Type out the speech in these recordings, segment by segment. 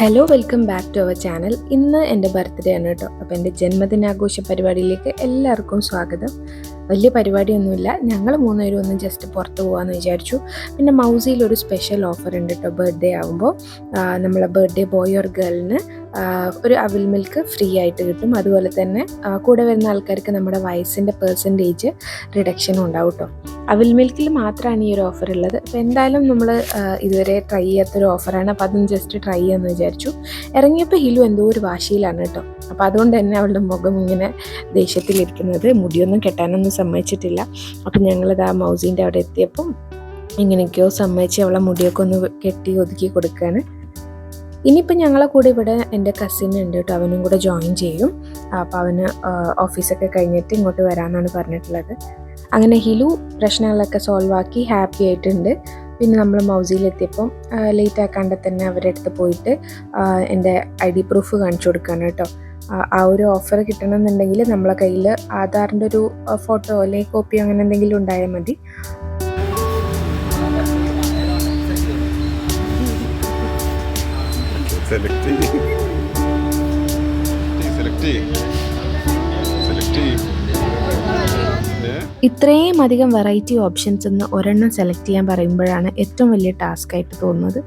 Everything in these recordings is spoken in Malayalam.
Hello welcome back to our channel. ഇന്ന് എൻ്റെ ബർത്ത്ഡേ ആണ് കേട്ടോ. അപ്പോൾ എൻ്റെ ജന്മദിനാഘോഷ പരിപാടിയിലേക്ക് എല്ലാവർക്കും സ്വാഗതം. വലിയ പരിപാടിയൊന്നുമില്ല, ഞങ്ങൾ മൂന്നുപേരും ഒന്ന് ജസ്റ്റ് പുറത്ത് പോകാമെന്ന് വിചാരിച്ചു. പിന്നെ മൗസിയിൽ ഒരു സ്പെഷ്യൽ ഓഫർ ഉണ്ട് കേട്ടോ. ബർത്ത്ഡേ ആകുമ്പോൾ നമ്മളെ ബർത്ത്ഡേ ബോയ് ഓർ ഗേളിന് ഒരു അവിൽ മിൽക്ക് ഫ്രീ ആയിട്ട് കിട്ടും. അതുപോലെ തന്നെ കൂടെ വരുന്ന ആൾക്കാർക്ക് നമ്മുടെ വയസ്സിൻ്റെ പെർസെൻറ്റേജ് റിഡക്ഷനും ഉണ്ടാവും കേട്ടോ. അവിൽ മിൽക്കിൽ മാത്രമാണ് ഈ ഒരു ഓഫർ ഉള്ളത്. അപ്പോൾ എന്തായാലും നമ്മൾ ഇതുവരെ ട്രൈ ചെയ്യാത്തൊരു ഓഫറാണ്. അപ്പോൾ അതൊന്ന് ജസ്റ്റ് ട്രൈ ചെയ്യാമെന്ന് വിചാരിച്ചു. ഇറങ്ങിയപ്പോൾ ഹിലു എന്തോ ഒരു വാശിയിലാണ് കേട്ടോ. അപ്പോൾ അതുകൊണ്ട് തന്നെ അവളുടെ മുഖം ഇങ്ങനെ ദേഷ്യത്തിലിരിക്കുന്നത്, മുടിയൊന്നും കെട്ടാനൊന്നും സമ്മതിച്ചിട്ടില്ല. അപ്പം ഞങ്ങളിത് ആ മൗസീൻ്റെ അവിടെ എത്തിയപ്പം ഇങ്ങനെയൊക്കെയോ സമ്മതിച്ച് അവളെ മുടിയൊക്കെ ഒന്ന് കെട്ടി ഒതുക്കി കൊടുക്കുകയാണ്. ഇനിയിപ്പോൾ ഞങ്ങളെ കൂടെ ഇവിടെ എൻ്റെ കസിൻ ഉണ്ട് കേട്ടോ, അവനും കൂടെ ജോയിൻ ചെയ്യും. അപ്പോൾ അവന് ഓഫീസൊക്കെ കഴിഞ്ഞിട്ട് ഇങ്ങോട്ട് വരാമെന്നാണ് പറഞ്ഞിട്ടുള്ളത്. അങ്ങനെ ഹിലു പ്രശ്നങ്ങളൊക്കെ സോൾവ് ആക്കി ഹാപ്പി ആയിട്ടുണ്ട്. പിന്നെ നമ്മൾ മൗസിയിലെത്തിയപ്പം ലേറ്റ് ആക്കാണ്ട് തന്നെ അവരുടെ അടുത്ത് പോയിട്ട് എൻ്റെ ID പ്രൂഫ് കാണിച്ചു കൊടുക്കുകയാണ് കേട്ടോ. ആ ഒരു ഓഫർ കിട്ടണമെന്നുണ്ടെങ്കിൽ നമ്മളെ കയ്യിൽ ആധാറിൻ്റെ ഒരു ഫോട്ടോ അല്ലെങ്കിൽ കോപ്പിയോ അങ്ങനെ എന്തെങ്കിലും ഉണ്ടായാൽ മതി. ഇത്രയും അധികം വെറൈറ്റി ഓപ്ഷൻസ് എന്ന് ഒരെണ്ണം സെലക്ട് ചെയ്യാൻ പറയുമ്പോഴാണ് ഏറ്റവും വലിയ ടാസ്ക് ആയിട്ട് തോന്നുന്നത്.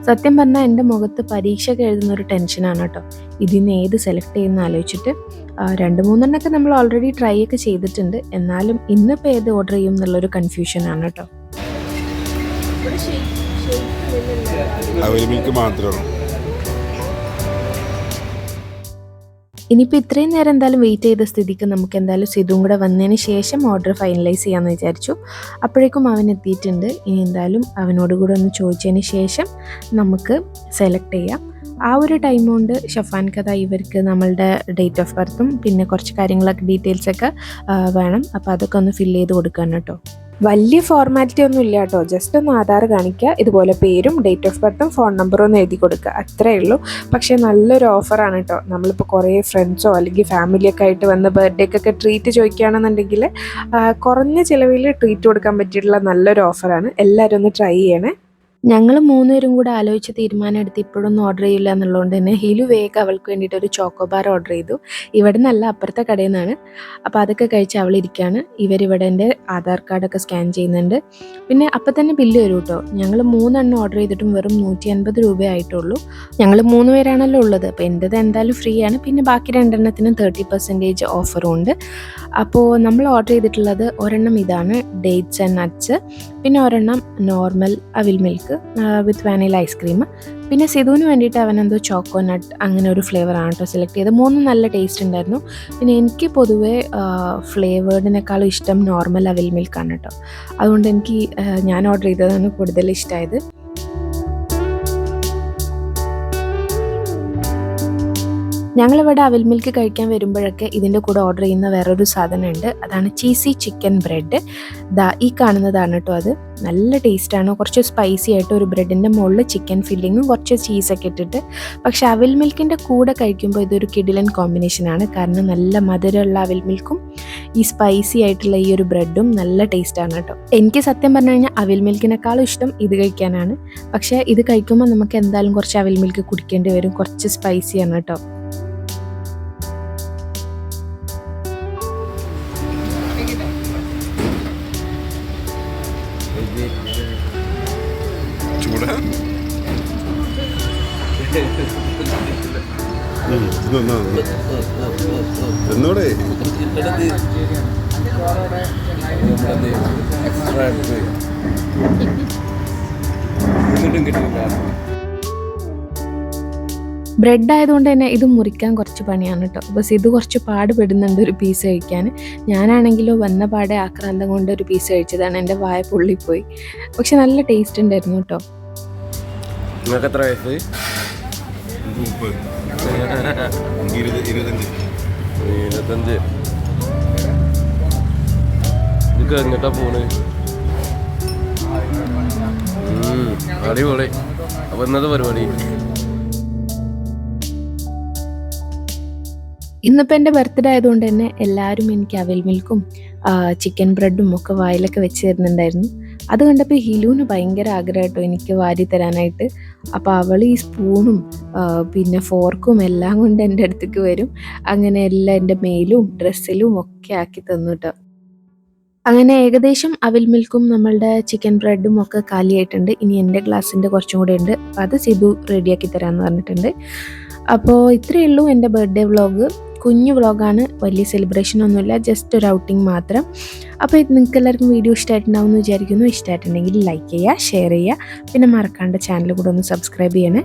സത്യം പറഞ്ഞാൽ എൻ്റെ മുഖത്ത് പരീക്ഷയൊക്കെ എഴുതുന്ന ഒരു ടെൻഷനാണ് കേട്ടോ. ഇതിന്ന് ഏത് സെലക്ട് ചെയ്യുന്ന ആലോചിച്ചിട്ട് 2-3 നമ്മൾ ഓൾറെഡി ട്രൈ ഒക്കെ ചെയ്തിട്ടുണ്ട്. എന്നാലും ഇന്നിപ്പോൾ ഏത് ഓർഡർ ചെയ്യും എന്നുള്ളൊരു കൺഫ്യൂഷനാണ് കേട്ടോ. ഇനിയിപ്പോൾ ഇത്രയും നേരം എന്തായാലും വെയിറ്റ് ചെയ്ത സ്ഥിതിക്ക് നമുക്ക് എന്തായാലും സിതും കൂടെ വന്നതിന് ശേഷം ഓർഡർ ഫൈനലൈസ് ചെയ്യാമെന്ന് വിചാരിച്ചു. അപ്പോഴേക്കും അവൻ എത്തിയിട്ടുണ്ട്. ഇനി എന്തായാലും അവനോട് കൂടെ ഒന്ന് ചോദിച്ചതിന് ശേഷം നമുക്ക് സെലക്ട് ചെയ്യാം. ആ ഒരു ടൈം കൊണ്ട് ഷഫാൻ കഥ ഇവർക്ക് നമ്മളുടെ ഡേറ്റ് ഓഫ് ബർത്തും പിന്നെ കുറച്ച് കാര്യങ്ങളൊക്കെ ഡീറ്റെയിൽസൊക്കെ വേണം. അപ്പോൾ അതൊക്കെ ഒന്ന് ഫില്ല് ചെയ്ത് കൊടുക്കണം കേട്ടോ. വലിയ ഫോർമാലിറ്റി ഒന്നും ഇല്ല കേട്ടോ. ജസ്റ്റ് ഒന്ന് ആധാർ കാണിക്കുക, ഇതുപോലെ പേരും ഡേറ്റ് ഓഫ് ബർത്തും ഫോൺ നമ്പറും ഒന്ന് എഴുതി കൊടുക്കുക, അത്രയേ ഉള്ളൂ. പക്ഷേ നല്ലൊരു ഓഫറാണ് കേട്ടോ. നമ്മളിപ്പോൾ കുറേ ഫ്രണ്ട്സോ അല്ലെങ്കിൽ ഫാമിലിയൊക്കെ ആയിട്ട് വന്ന് ബർത്ത്ഡേക്കൊക്കെ ട്രീറ്റ് ചോദിക്കുകയാണെന്നുണ്ടെങ്കിൽ കുറഞ്ഞ ചിലവിൽ ട്രീറ്റ് കൊടുക്കാൻ പറ്റിയിട്ടുള്ള നല്ലൊരു ഓഫറാണ്. എല്ലാവരും ഒന്ന് ട്രൈ ചെയ്യണേ. ഞങ്ങൾ മൂന്നുപേരും കൂടെ ആലോചിച്ച് തീരുമാനം എടുത്ത് ഇപ്പോഴൊന്നും ഓർഡർ ചെയ്യില്ല എന്നുള്ളതുകൊണ്ട് തന്നെ ഹിലു വേഗം അവൾക്ക് വേണ്ടിയിട്ട് ഒരു ചോക്കോബാർ ഓർഡർ ചെയ്തു. ഇവിടെ നിന്നല്ല, അപ്പുറത്തെ കടയിൽ നിന്നാണ്. അപ്പോൾ അതൊക്കെ കഴിച്ച് അവളിരിക്കുകയാണ്. ഇവരിവിടെ എൻ്റെ ആധാർ കാർഡൊക്കെ സ്കാൻ ചെയ്യുന്നുണ്ട്. പിന്നെ അപ്പം തന്നെ ബില്ല് വരും കേട്ടോ. ഞങ്ങൾ 3 ഓർഡർ ചെയ്തിട്ടും വെറും 150 രൂപയേ ആയിട്ടുള്ളൂ. ഞങ്ങൾ 3 പേരാണല്ലോ ഉള്ളത്. അപ്പോൾ എൻ്റെത് എന്തായാലും ഫ്രീ ആണ്. പിന്നെ ബാക്കി 2 30% ഓഫറും ഉണ്ട്. അപ്പോൾ നമ്മൾ ഓർഡർ ചെയ്തിട്ടുള്ളത് ഒരെണ്ണം ഇതാണ്, ഡേറ്റ്സ് ആൻഡ് നട്ട്സ്. പിന്നെ ഒരെണ്ണം നോർമൽ അവിൽ മിൽക്ക് വിത്ത് വാനില ഐസ്ക്രീം. പിന്നെ സിധുവിന് വേണ്ടിയിട്ട് അവനെന്തോ ചോക്കോനട്ട് അങ്ങനെ ഒരു ഫ്ലേവറാണ് കേട്ടോ സെലക്ട് ചെയ്തത്. 3 നല്ല ടേസ്റ്റ് ഉണ്ടായിരുന്നു. പിന്നെ എനിക്ക് പൊതുവേ ഫ്ലേവേർഡിനേക്കാളും ഇഷ്ടം നോർമൽ അവിൽ മിൽക്കാണ് കേട്ടോ. അതുകൊണ്ട് എനിക്ക് ഞാൻ ഓർഡർ ചെയ്തതാണ് കൂടുതൽ ഇഷ്ടമായത്. ഞങ്ങളിവിടെ അവിൽ മിൽക്ക് കഴിക്കാൻ വരുമ്പോഴൊക്കെ ഇതിൻ്റെ കൂടെ ഓർഡർ ചെയ്യുന്ന വേറൊരു സാധനമുണ്ട്. അതാണ് ചീസി ചിക്കൻ ബ്രെഡ്. ഈ കാണുന്നതാണ് കേട്ടോ അത്. നല്ല ടേസ്റ്റാണ്. കുറച്ച് സ്പൈസി ആയിട്ട് ഒരു ബ്രെഡിൻ്റെ മുകളിൽ ചിക്കൻ ഫില്ലിങ്ങും കുറച്ച് ചീസൊക്കെ ഇട്ടിട്ട്. പക്ഷേ അവിൽ മിൽക്കിൻ്റെ കൂടെ കഴിക്കുമ്പോൾ ഇതൊരു കിടിലൻ കോമ്പിനേഷനാണ്. കാരണം നല്ല മധുരമുള്ള അവിൽ മിൽക്കും ഈ സ്പൈസി ആയിട്ടുള്ള ഈ ഒരു ബ്രെഡും നല്ല ടേസ്റ്റാണ് കേട്ടോ. എനിക്ക് സത്യം പറഞ്ഞു കഴിഞ്ഞാൽ അവിൽ മിൽക്കിനേക്കാളും ഇഷ്ടം ഇത് കഴിക്കാനാണ്. പക്ഷേ ഇത് കഴിക്കുമ്പോൾ നമുക്ക് എന്തായാലും കുറച്ച് അവിൽ മിൽക്ക് കുടിക്കേണ്ടി വരും. കുറച്ച് സ്പൈസിയാണ് കേട്ടോ. എന്നോടെ ബ്രെഡ് ആയതുകൊണ്ട് തന്നെ ഇത് മുറിക്കാൻ കുറച്ച് പണിയാണ് കേട്ടോ. ബസ് ഇത് കുറച്ച് പാടുപെടുന്നുണ്ട് ഒരു പീസ് കഴിക്കാൻ. ഞാനാണെങ്കിലോ വന്ന പാടെ ആക്രാന്തം കൊണ്ട് ഒരു പീസ് കഴിച്ചതാണ്. എൻ്റെ വായ പൊള്ളിപ്പോയി. പക്ഷെ നല്ല ടേസ്റ്റ് ഉണ്ടായിരുന്നു കേട്ടോ. നിങ്ങൾക്ക് എത്ര വയസ്സ്? 25. ഇത് എങ്ങോട്ടാ പോണ്? അടിപൊളി. അപ്പൊ ഇന്നത്തെ പരിപാടി ഇന്നിപ്പോൾ എൻ്റെ ബർത്ത്ഡേ ആയതുകൊണ്ട് തന്നെ എല്ലാവരും എനിക്ക് അവിൽ മിൽക്കും ചിക്കൻ ബ്രെഡും ഒക്കെ വായിലൊക്കെ വെച്ച് തരുന്നുണ്ടായിരുന്നു. അത് കണ്ടപ്പോൾ ഹിലുവിന് ഭയങ്കര ആഗ്രഹമായിട്ടോ എനിക്ക് വാരി തരാനായിട്ട്. അപ്പോൾ അവൾ ഈ സ്പൂണും പിന്നെ ഫോർക്കും എല്ലാം കൊണ്ട് എൻ്റെ അടുത്തേക്ക് വരും. അങ്ങനെ എല്ലാം എൻ്റെ മേലും ഡ്രസ്സിലും ഒക്കെ ആക്കി തന്നു കേട്ടോ. അങ്ങനെ ഏകദേശം അവിൽ മിൽക്കും നമ്മളുടെ ചിക്കൻ ബ്രെഡും ഒക്കെ കാലിയായിട്ടുണ്ട്. ഇനി എൻ്റെ ഗ്ലാസ്സിൻ്റെ കുറച്ചും കൂടെ ഉണ്ട്. അപ്പോൾ അത് സിധു റെഡിയാക്കി തരാമെന്ന് പറഞ്ഞിട്ടുണ്ട്. അപ്പോൾ ഇത്രയേ ഉള്ളൂ എൻ്റെ ബർത്ത്ഡേ വ്ളോഗ്. കുഞ്ഞു വ്ളോഗാണ്, വലിയ സെലിബ്രേഷനൊന്നുമില്ല, ജസ്റ്റ് ഒരു ഔട്ടിങ് മാത്രം. അപ്പോൾ ഇത് നിങ്ങൾക്ക് എല്ലാവർക്കും വീഡിയോ ഇഷ്ടമായിട്ടുണ്ടാവും എന്ന് വിചാരിക്കുന്നു. ഇഷ്ടമായിട്ടുണ്ടെങ്കിൽ ലൈക്ക് ചെയ്യുക, ഷെയർ ചെയ്യുക, പിന്നെ മറക്കാണ്ട് ചാനൽ കൂടെ ഒന്ന് സബ്സ്ക്രൈബ് ചെയ്യണേ.